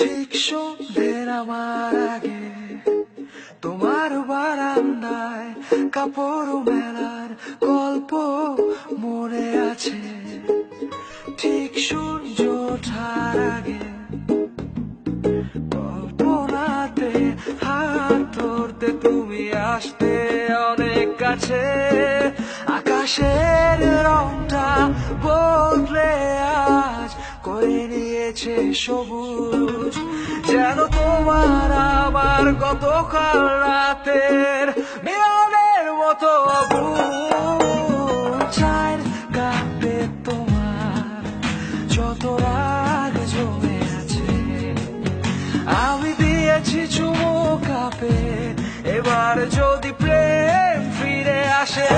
ঠিক সন্ধ্যের আমার আগে তোমার বারান্দায় কাপড় মেলার গল্প মনে আছে। ঠিক সূর্য ওঠার আগে কল্পনাতে হাত ধরতে তুমি আসতে অনেক কাছে। আকাশের রংটা বদলে আজ করে নিয়েছে সবুজ, যেন তোমার আমার গতকাল রাতের মিলনের মতো অবুঝ। চায়ের কাপে তোমার যত রাগ জমে আছে আমি দিয়েছি চুমু কাপে, এবার যদি প্রেম ফিরে আসে।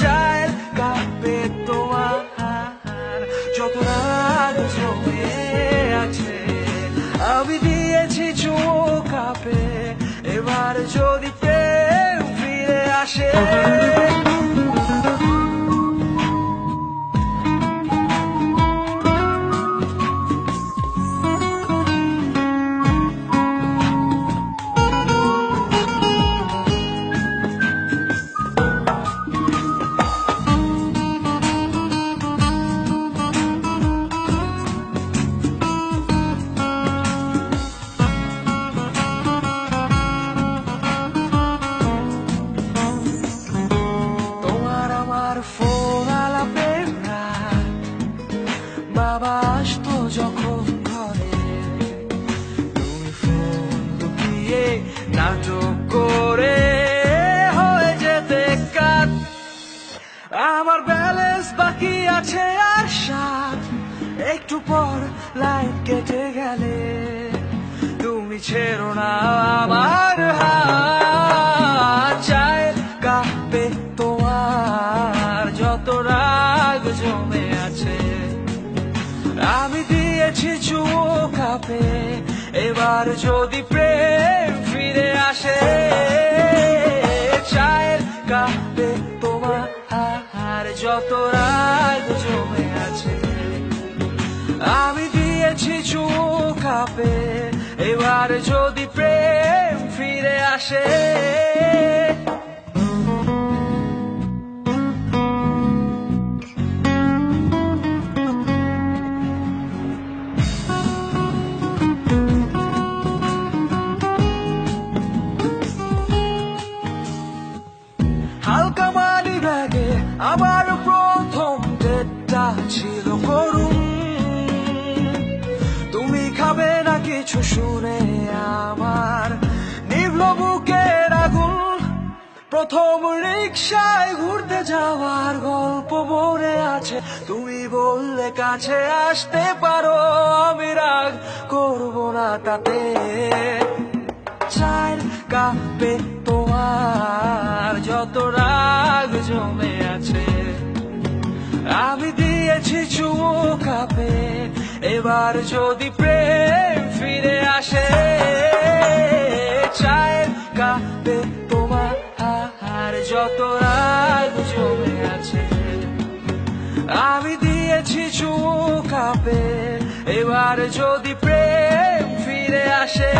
চায়ের কাপে তোমার যত রাগ জমে আছে আমি দিয়েছি চুমু কাপে, এবার যদি প্রেম ফিরে আসে। ফোন আলাপের রাত, বাবা আসতো যখন ঘরে, তুমি ফোন লুকিয়ে নাটক করে হয়ে যেতে কাট। আমার ব্যালেন্স বাকি আছে আর 7, একটু পর লাইট কেটে গেলে তুমি ছেড়ো না আমার হাত। চায়ের কাপে তোমার যত রাগ জমে আছে আমি দিয়েছি চুমু কাপে, এবার যদি প্রেম ফিরে আসে। চায়ের কাপে তোমার যত রাগ জমে আছে আমি দিয়েছি চুমু কাপে, এবার যদি প্রেম ফিরে আসে। হালকা মানি ব্যাগে আমার প্রথম ডেটটা ছিল করুণ, তুমি খাবে না কিছু শুনে আমার নিভল বুকের আগুন। প্রথম রিকশায় ঘুরতে যাওয়ার গল্প মনে আছে, তুমি বললে কাছে আসতে পারো, আমি রাগ করবো না তাতে। চায়ের কাপে তোমার যত রাগ জমে আছে আমি দিয়েছি চুমু কাপে, এবার যদি প্রেম ফিরে আসে। চায়ের কাপে তোমার যত রাগ জমে আছে আমি দিয়েছি চুমু কাপে, এবার যদি প্রেম ফিরে আসে।